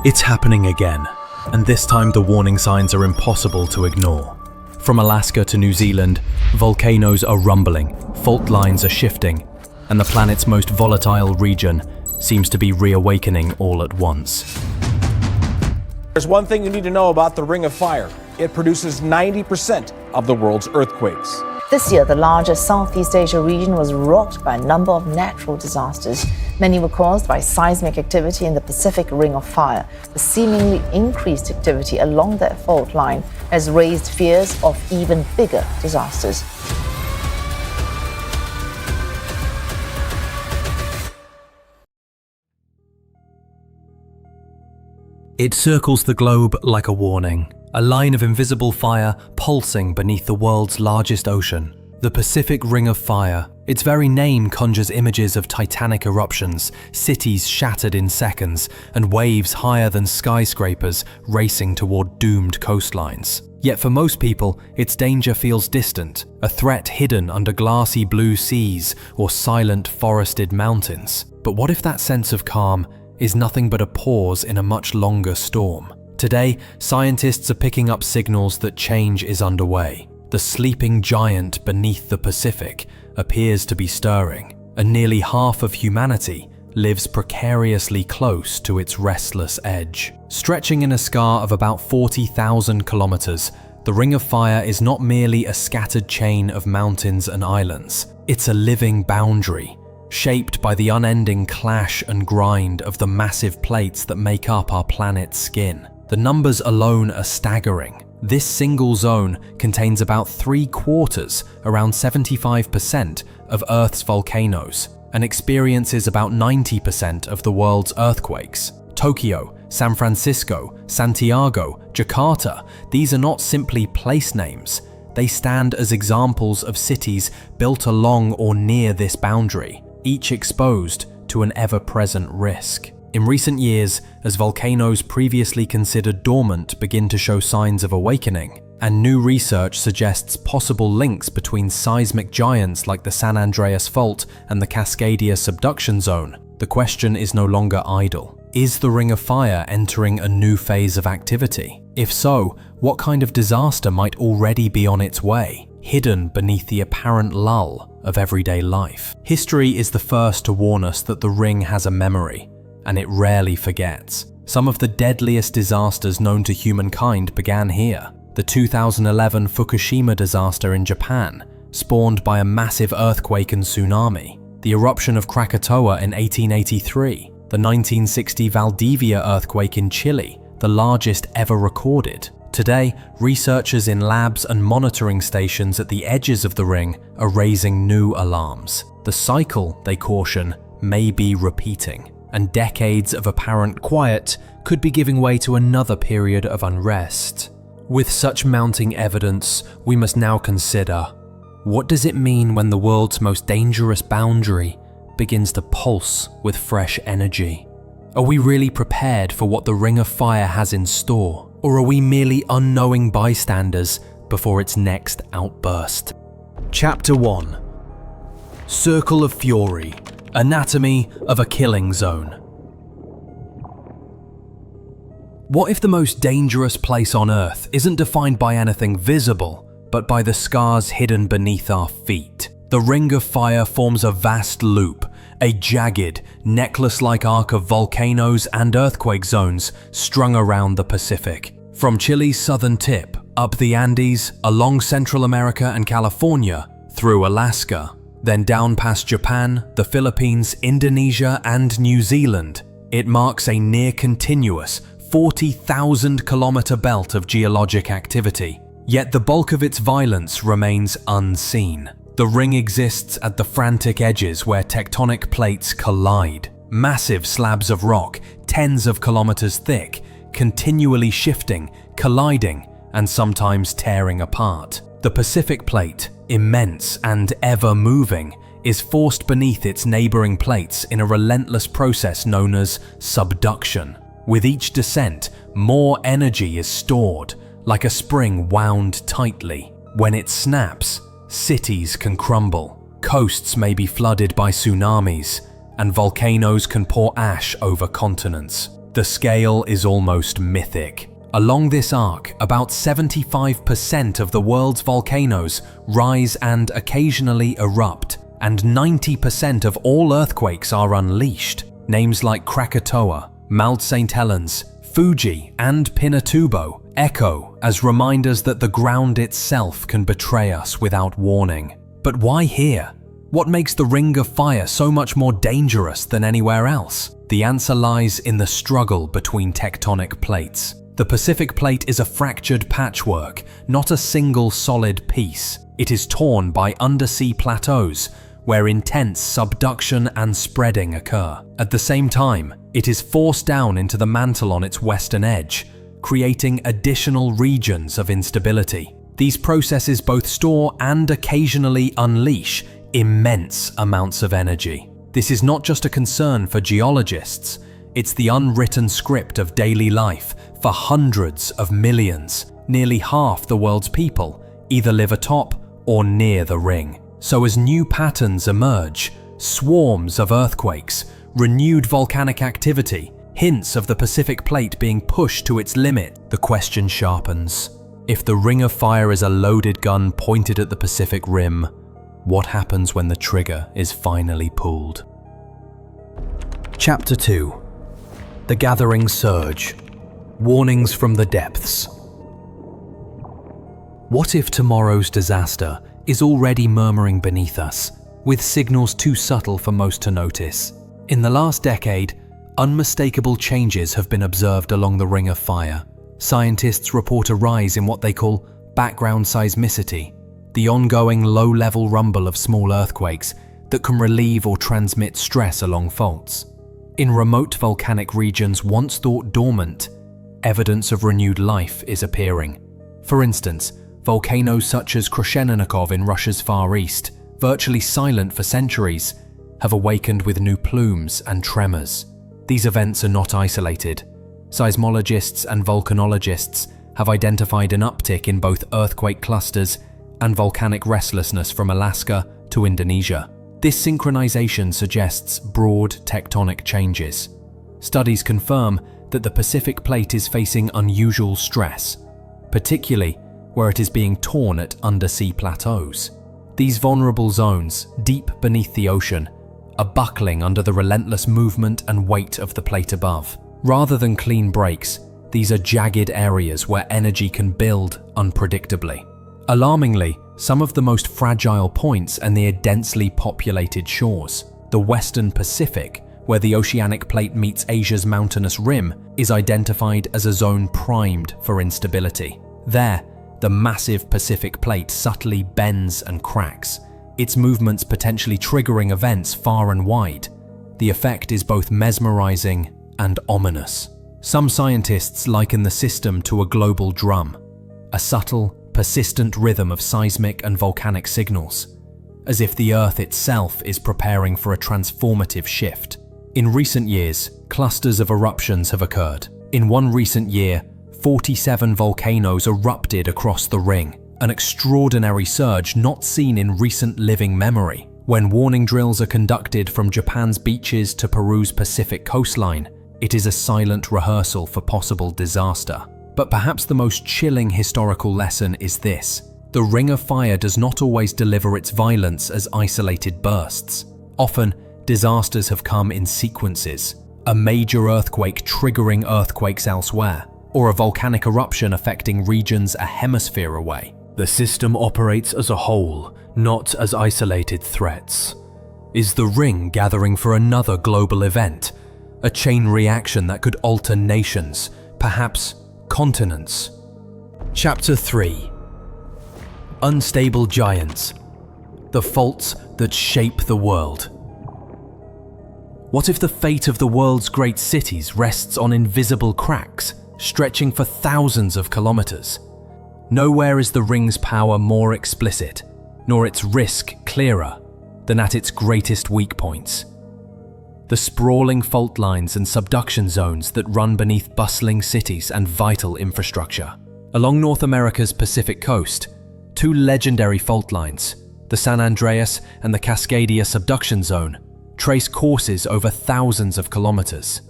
It's happening again, and this time the warning signs are impossible to ignore. From Alaska to New Zealand, volcanoes are rumbling, fault lines are shifting, and the planet's most volatile region seems to be reawakening all at once. There's one thing you need to know about the Ring of Fire. It produces 90% of the world's earthquakes. This year, the larger Southeast Asia region was rocked by a number of natural disasters. Many were caused by seismic activity in the Pacific Ring of Fire. The seemingly increased activity along that fault line has raised fears of even bigger disasters. It circles the globe like a warning, a line of invisible fire pulsing beneath the world's largest ocean. The Pacific Ring of Fire. Its very name conjures images of titanic eruptions, cities shattered in seconds, and waves higher than skyscrapers racing toward doomed coastlines. Yet for most people, its danger feels distant, a threat hidden under glassy blue seas or silent forested mountains. But what if that sense of calm is nothing but a pause in a much longer storm? Today, scientists are picking up signals that change is underway. The sleeping giant beneath the Pacific appears to be stirring, and nearly half of humanity lives precariously close to its restless edge. Stretching in a scar of about 40,000 kilometers, the Ring of Fire is not merely a scattered chain of mountains and islands. It's a living boundary, shaped by the unending clash and grind of the massive plates that make up our planet's skin. The numbers alone are staggering. This single zone contains about 3/4, around 75% of Earth's volcanoes, and experiences about 90% of the world's earthquakes. Tokyo, San Francisco, Santiago, Jakarta, these are not simply place names. They stand as examples of cities built along or near this boundary, each exposed to an ever-present risk. In recent years, as volcanoes previously considered dormant begin to show signs of awakening, and new research suggests possible links between seismic giants like the San Andreas Fault and the Cascadia subduction zone, the question is no longer idle. Is the Ring of Fire entering a new phase of activity? If so, what kind of disaster might already be on its way, hidden beneath the apparent lull of everyday life? History is the first to warn us that the ring has a memory, and it rarely forgets. Some of the deadliest disasters known to humankind began here. The 2011 Fukushima disaster in Japan, spawned by a massive earthquake and tsunami. The eruption of Krakatoa in 1883. The 1960 Valdivia earthquake in Chile, the largest ever recorded. Today, researchers in labs and monitoring stations at the edges of the ring are raising new alarms. The cycle, they caution, may be repeating, and decades of apparent quiet could be giving way to another period of unrest. With such mounting evidence, we must now consider, what does it mean when the world's most dangerous boundary begins to pulse with fresh energy? Are we really prepared for what the Ring of Fire has in store, or are we merely unknowing bystanders before its next outburst? Chapter 1. Circle of Fury. Anatomy of a killing zone. What if the most dangerous place on Earth isn't defined by anything visible, but by the scars hidden beneath our feet? The Ring of Fire forms a vast loop, a jagged, necklace-like arc of volcanoes and earthquake zones strung around the Pacific. From Chile's southern tip, up the Andes, along Central America and California, through Alaska, then down past Japan, the Philippines, Indonesia, and New Zealand, it marks a near-continuous 40,000-kilometer belt of geologic activity. Yet the bulk of its violence remains unseen. The ring exists at the frantic edges where tectonic plates collide. Massive slabs of rock, tens of kilometers thick, continually shifting, colliding, and sometimes tearing apart. The Pacific Plate, immense and ever-moving, is forced beneath its neighboring plates in a relentless process known as subduction. With each descent, more energy is stored, like a spring wound tightly. When it snaps, cities can crumble, coasts may be flooded by tsunamis, and volcanoes can pour ash over continents. The scale is almost mythic. Along this arc, about 75% of the world's volcanoes rise and occasionally erupt, and 90% of all earthquakes are unleashed. Names like Krakatoa, Mount St. Helens, Fuji, and Pinatubo echo as reminders that the ground itself can betray us without warning. But why here? What makes the Ring of Fire so much more dangerous than anywhere else? The answer lies in the struggle between tectonic plates. The Pacific Plate is a fractured patchwork, not a single solid piece. It is torn by undersea plateaus, where intense subduction and spreading occur. At the same time, it is forced down into the mantle on its western edge, creating additional regions of instability. These processes both store and occasionally unleash immense amounts of energy. This is not just a concern for geologists, it's the unwritten script of daily life for hundreds of millions. Nearly half the world's people either live atop or near the ring. So as new patterns emerge, swarms of earthquakes, renewed volcanic activity, hints of the Pacific Plate being pushed to its limit, the question sharpens. If the Ring of Fire is a loaded gun pointed at the Pacific Rim, what happens when the trigger is finally pulled? Chapter 2. The Gathering Surge. Warnings from the Depths. What if tomorrow's disaster is already murmuring beneath us, with signals too subtle for most to notice? In the last decade, unmistakable changes have been observed along the Ring of Fire. Scientists report a rise in what they call background seismicity, the ongoing low-level rumble of small earthquakes that can relieve or transmit stress along faults. In remote volcanic regions once thought dormant, evidence of renewed life is appearing. For instance, volcanoes such as Krusheninnikov in Russia's Far East, virtually silent for centuries, have awakened with new plumes and tremors. These events are not isolated. Seismologists and volcanologists have identified an uptick in both earthquake clusters and volcanic restlessness from Alaska to Indonesia. This synchronization suggests broad tectonic changes. Studies confirm that the Pacific Plate is facing unusual stress, particularly where it is being torn at undersea plateaus. These vulnerable zones, deep beneath the ocean, are buckling under the relentless movement and weight of the plate above. Rather than clean breaks, these are jagged areas where energy can build unpredictably. Alarmingly, some of the most fragile points are near densely populated shores. The Western Pacific, where the oceanic plate meets Asia's mountainous rim, is identified as a zone primed for instability. There, the massive Pacific Plate subtly bends and cracks, its movements potentially triggering events far and wide. The effect is both mesmerizing and ominous. Some scientists liken the system to a global drum, a subtle, persistent rhythm of seismic and volcanic signals, as if the Earth itself is preparing for a transformative shift. In recent years, clusters of eruptions have occurred. In one recent year, 47 volcanoes erupted across the ring, an extraordinary surge not seen in recent living memory. When warning drills are conducted from Japan's beaches to Peru's Pacific coastline, it is a silent rehearsal for possible disaster. But perhaps the most chilling historical lesson is this: the Ring of Fire does not always deliver its violence as isolated bursts. Often, disasters have come in sequences, a major earthquake triggering earthquakes elsewhere, or a volcanic eruption affecting regions a hemisphere away. The system operates as a whole, not as isolated threats. Is the ring gathering for another global event? A chain reaction that could alter nations, perhaps continents? Chapter 3. Unstable Giants. The Faults that Shape the World. What if the fate of the world's great cities rests on invisible cracks, stretching for thousands of kilometers? Nowhere is the ring's power more explicit, nor its risk clearer, than at its greatest weak points. The sprawling fault lines and subduction zones that run beneath bustling cities and vital infrastructure. Along North America's Pacific coast, two legendary fault lines, the San Andreas and the Cascadia subduction zone, trace courses over thousands of kilometers.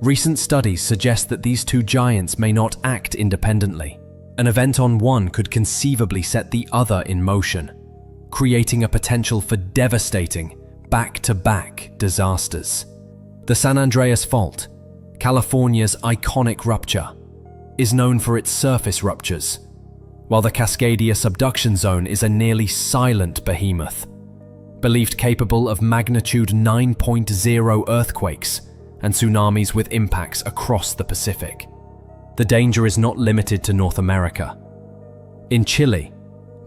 Recent studies suggest that these two giants may not act independently. An event on one could conceivably set the other in motion, creating a potential for devastating, back-to-back disasters. The San Andreas Fault, California's iconic rupture, is known for its surface ruptures, while the Cascadia subduction zone is a nearly silent behemoth, believed capable of magnitude 9.0 earthquakes and tsunamis with impacts across the Pacific. The danger is not limited to North America. In Chile,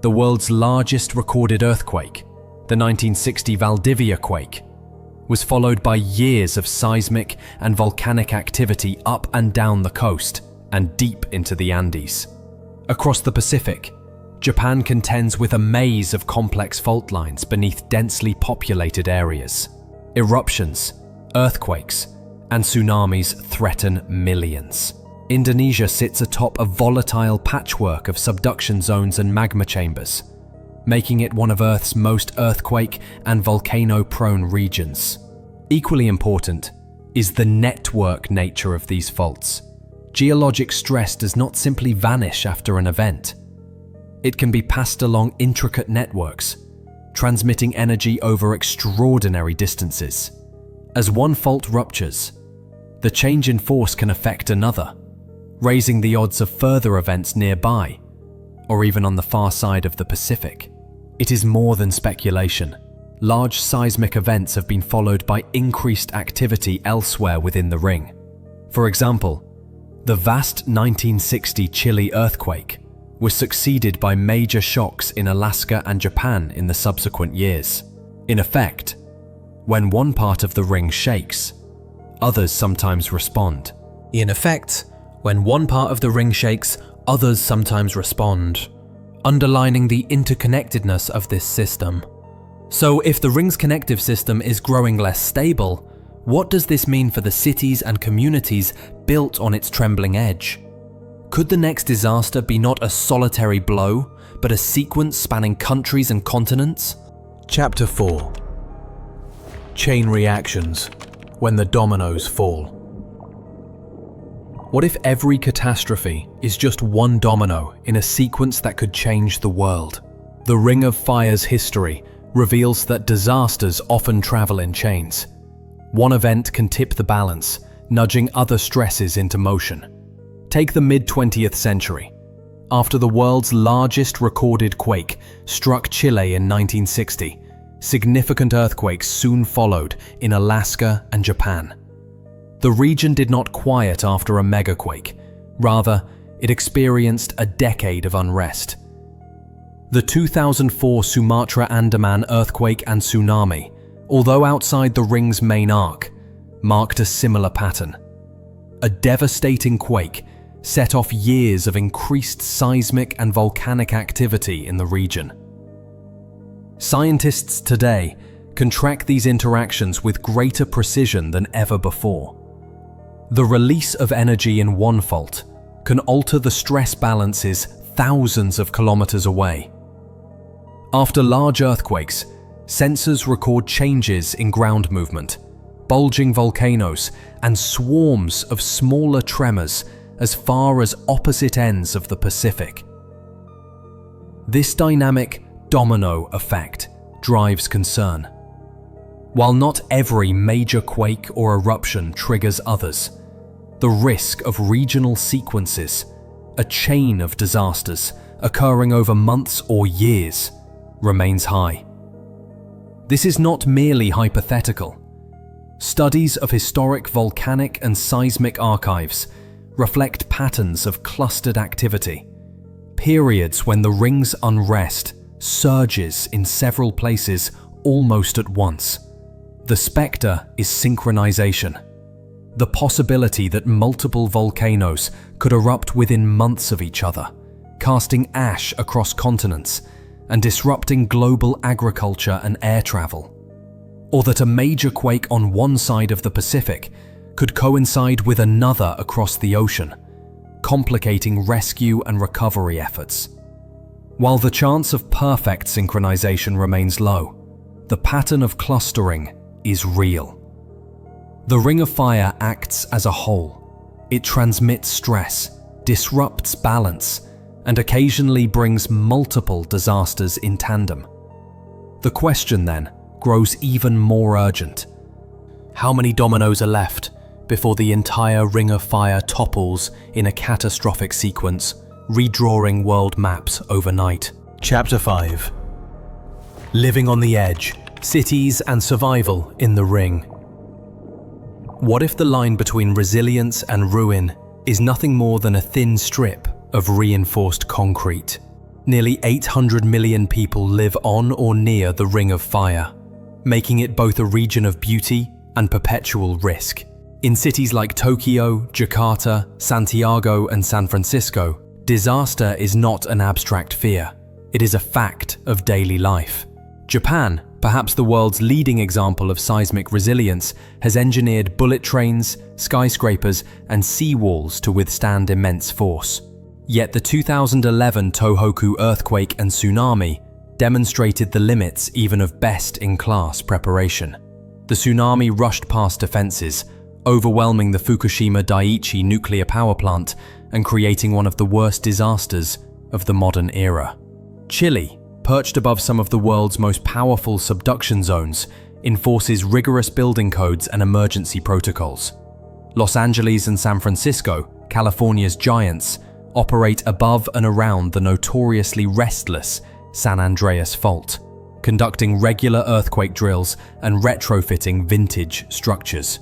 the world's largest recorded earthquake, the 1960 Valdivia quake, was followed by years of seismic and volcanic activity up and down the coast and deep into the Andes. Across the Pacific, Japan contends with a maze of complex fault lines beneath densely populated areas. Eruptions, earthquakes, and tsunamis threaten millions. Indonesia sits atop a volatile patchwork of subduction zones and magma chambers, making it one of Earth's most earthquake and volcano-prone regions. Equally important is the network nature of these faults. Geologic stress does not simply vanish after an event. It can be passed along intricate networks, transmitting energy over extraordinary distances. As one fault ruptures, the change in force can affect another, raising the odds of further events nearby, or even on the far side of the Pacific. It is more than speculation. Large seismic events have been followed by increased activity elsewhere within the ring. For example, the vast 1960 Chile earthquake was succeeded by major shocks in Alaska and Japan in the subsequent years. In effect, when one part of the ring shakes, others sometimes respond. Underlining the interconnectedness of this system. So if the ring's connective system is growing less stable, what does this mean for the cities and communities built on its trembling edge? Could the next disaster be not a solitary blow, but a sequence spanning countries and continents? Chapter 4. Chain reactions, when the dominoes fall. What if every catastrophe is just one domino in a sequence that could change the world? The Ring of Fire's history reveals that disasters often travel in chains. One event can tip the balance, nudging other stresses into motion. Take the mid-20th century. After the world's largest recorded quake struck Chile in 1960, significant earthquakes soon followed in Alaska and Japan. The region did not quiet after a megaquake. Rather, it experienced a decade of unrest. The 2004 Sumatra-Andaman earthquake and tsunami, although outside the ring's main arc, marked a similar pattern. A devastating quake set off years of increased seismic and volcanic activity in the region. Scientists today can track these interactions with greater precision than ever before. The release of energy in one fault can alter the stress balances thousands of kilometers away. After large earthquakes, sensors record changes in ground movement, bulging volcanoes, and swarms of smaller tremors as far as opposite ends of the Pacific. This dynamic domino effect drives concern. While not every major quake or eruption triggers others, the risk of regional sequences, a chain of disasters occurring over months or years, remains high. This is not merely hypothetical. Studies of historic volcanic and seismic archives reflect patterns of clustered activity, periods when the ring's unrest surges in several places almost at once. The spectre is synchronization, the possibility that multiple volcanoes could erupt within months of each other, casting ash across continents and disrupting global agriculture and air travel. Or that a major quake on one side of the Pacific could coincide with another across the ocean, complicating rescue and recovery efforts. While the chance of perfect synchronization remains low, the pattern of clustering is real. The Ring of Fire acts as a whole. It transmits stress, disrupts balance, and occasionally brings multiple disasters in tandem. The question then grows even more urgent. How many dominoes are left before the entire Ring of Fire topples in a catastrophic sequence, redrawing world maps overnight? Chapter 5. Living on the Edge, Cities and Survival in the Ring. What if the line between resilience and ruin is nothing more than a thin strip of reinforced concrete? Nearly 800 million people live on or near the Ring of Fire, making it both a region of beauty and perpetual risk. In cities like Tokyo, Jakarta, Santiago, and San Francisco, disaster is not an abstract fear. It is a fact of daily life. Japan, perhaps the world's leading example of seismic resilience, has engineered bullet trains, skyscrapers, and seawalls to withstand immense force. Yet the 2011 Tohoku earthquake and tsunami demonstrated the limits even of best-in-class preparation. The tsunami rushed past defenses, overwhelming the Fukushima Daiichi nuclear power plant and creating one of the worst disasters of the modern era. Chile, perched above some of the world's most powerful subduction zones, enforces rigorous building codes and emergency protocols. Los Angeles and San Francisco, California's giants, operate above and around the notoriously restless San Andreas Fault, conducting regular earthquake drills and retrofitting vintage structures.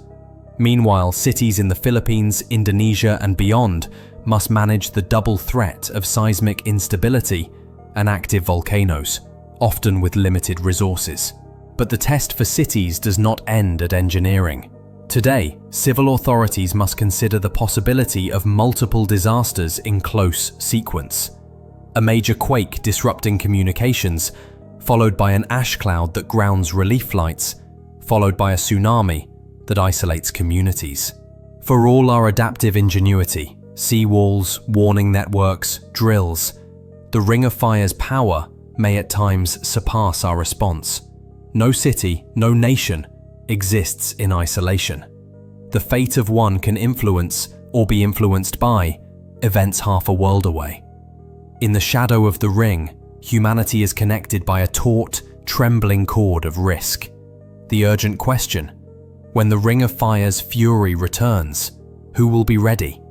Meanwhile, cities in the Philippines, Indonesia, and beyond must manage the double threat of seismic instability and active volcanoes, often with limited resources. But the test for cities does not end at engineering. Today, civil authorities must consider the possibility of multiple disasters in close sequence. A major quake disrupting communications, followed by an ash cloud that grounds relief flights, followed by a tsunami that isolates communities. For all our adaptive ingenuity, seawalls, warning networks, drills, the Ring of Fire's power may at times surpass our response. No city, no nation exists in isolation. The fate of one can influence, or be influenced by, events half a world away. In the shadow of the ring, humanity is connected by a taut, trembling cord of risk. The urgent question: when the Ring of Fire's fury returns, who will be ready?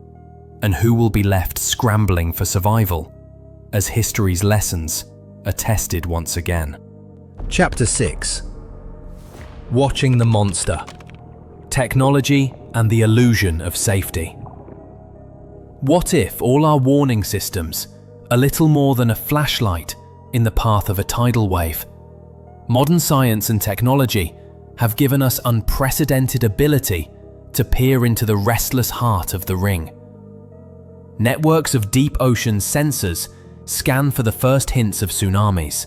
And who will be left scrambling for survival, as history's lessons are tested once again? Chapter 6. Watching the Monster. Technology and the illusion of safety. What if all our warning systems are little more than a flashlight in the path of a tidal wave? Modern science and technology have given us unprecedented ability to peer into the restless heart of the ring. Networks of deep ocean sensors scan for the first hints of tsunamis.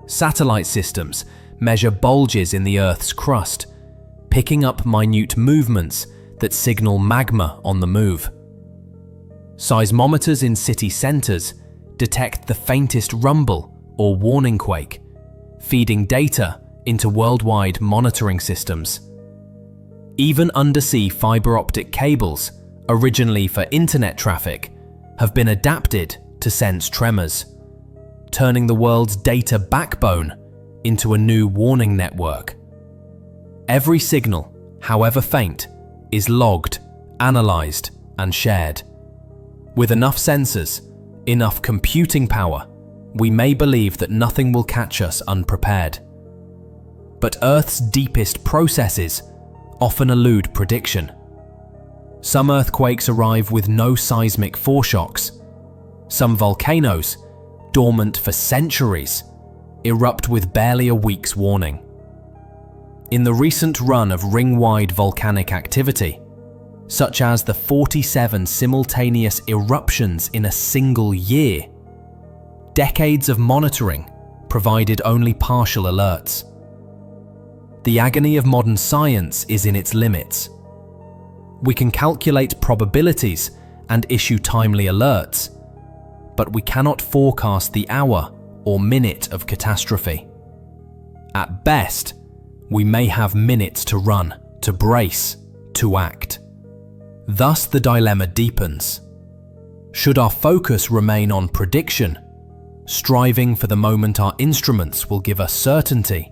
Satellite systems measure bulges in the Earth's crust, picking up minute movements that signal magma on the move. Seismometers in city centers detect the faintest rumble or warning quake, feeding data into worldwide monitoring systems. Even undersea fiber optic cables, originally for internet traffic, have been adapted to sense tremors, turning the world's data backbone into a new warning network. Every signal, however faint, is logged, analyzed, and shared. With enough sensors, enough computing power, we may believe that nothing will catch us unprepared. But Earth's deepest processes often elude prediction. Some earthquakes arrive with no seismic foreshocks. Some volcanoes, dormant for centuries, erupt with barely a week's warning. In the recent run of ring-wide volcanic activity, such as the 47 simultaneous eruptions in a single year, decades of monitoring provided only partial alerts. The agony of modern science is in its limits. We can calculate probabilities and issue timely alerts, but we cannot forecast the hour or minute of catastrophe. At best, we may have minutes to run to brace, to act. Thus the dilemma deepens. Should our focus remain on prediction, striving for the moment our instruments will give us certainty?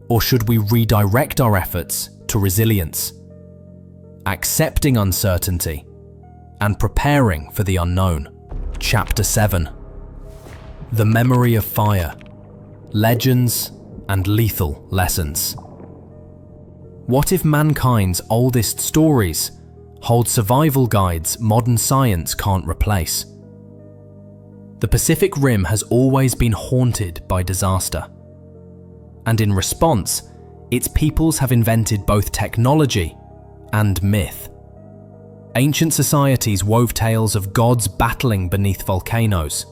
Or should we redirect our efforts to resilience, accepting uncertainty and preparing for the unknown? Chapter 7. The Memory of Fire, Legends and Lethal Lessons. What if mankind's oldest stories hold survival guides modern science can't replace? The Pacific Rim has always been haunted by disaster. And in response, its peoples have invented both technology and myth. Ancient societies wove tales of gods battling beneath volcanoes,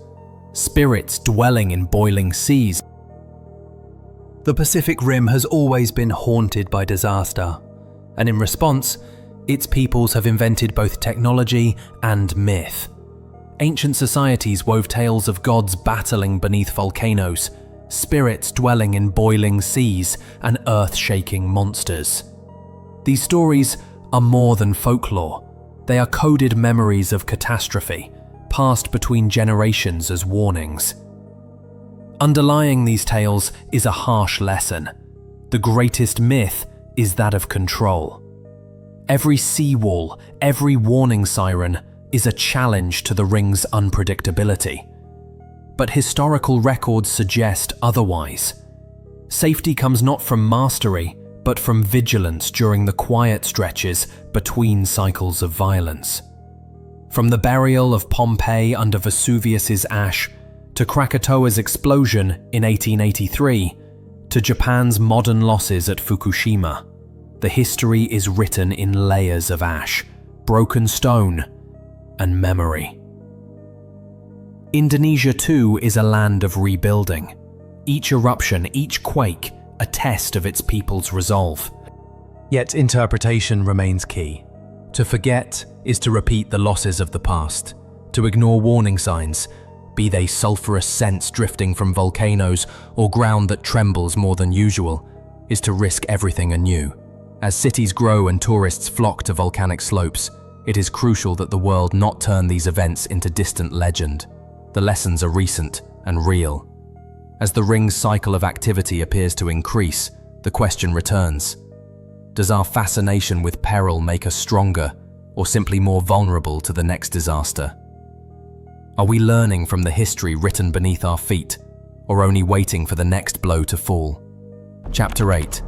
spirits dwelling in boiling seas. The Pacific Rim has always been haunted by disaster, and in response, its peoples have invented both technology and myth. Ancient societies wove tales of gods battling beneath volcanoes, spirits dwelling in boiling seas, and earth-shaking monsters. These stories are more than folklore. They are coded memories of catastrophe, passed between generations as warnings. Underlying these tales is a harsh lesson. The greatest myth is that of control. Every seawall, every warning siren is a challenge to the ring's unpredictability. But historical records suggest otherwise. Safety comes not from mastery, but from vigilance during the quiet stretches between cycles of violence. From the burial of Pompeii under Vesuvius's ash, to Krakatoa's explosion in 1883, to Japan's modern losses at Fukushima, the history is written in layers of ash, broken stone, and memory. Indonesia too is a land of rebuilding. Each eruption, each quake, a test of its people's resolve. Yet interpretation remains key. To forget is to repeat the losses of the past, to ignore warning signs, be they sulfurous scents drifting from volcanoes or ground that trembles more than usual, is to risk everything anew. As cities grow and tourists flock to volcanic slopes, it is crucial that the world not turn these events into distant legend. The lessons are recent and real. As the ring's cycle of activity appears to increase, the question returns: does our fascination with peril make us stronger, or simply more vulnerable to the next disaster? Are we learning from the history written beneath our feet, or only waiting for the next blow to fall? Chapter 8.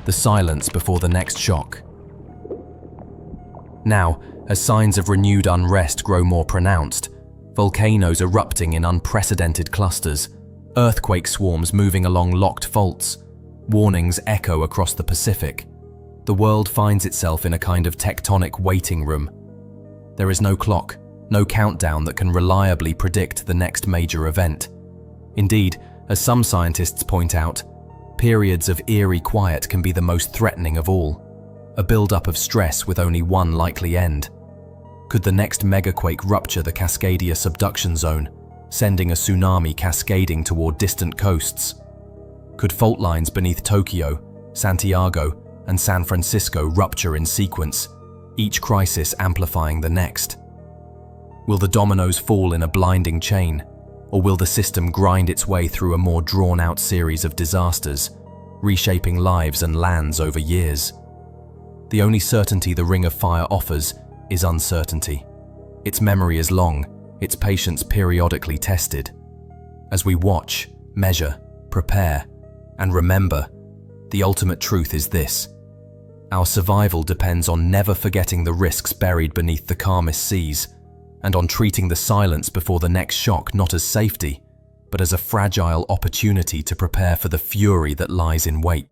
The silence before the next shock. Now, as signs of renewed unrest grow more pronounced, volcanoes erupting in unprecedented clusters, earthquake swarms moving along locked faults, warnings echo across the Pacific, the world finds itself in a kind of tectonic waiting room. There is no clock, no countdown that can reliably predict the next major event. Indeed, as some scientists point out, periods of eerie quiet can be the most threatening of all, a build-up of stress with only one likely end. Could the next megaquake rupture the Cascadia subduction zone, sending a tsunami cascading toward distant coasts? Could fault lines beneath Tokyo, Santiago, and San Francisco rupture in sequence, each crisis amplifying the next? Will the dominoes fall in a blinding chain, or will the system grind its way through a more drawn-out series of disasters, reshaping lives and lands over years? The only certainty the Ring of Fire offers is uncertainty. Its memory is long, its patience periodically tested. As we watch, measure, prepare, and remember, the ultimate truth is this: our survival depends on never forgetting the risks buried beneath the calmest seas, and on treating the silence before the next shock not as safety, but as a fragile opportunity to prepare for the fury that lies in wait.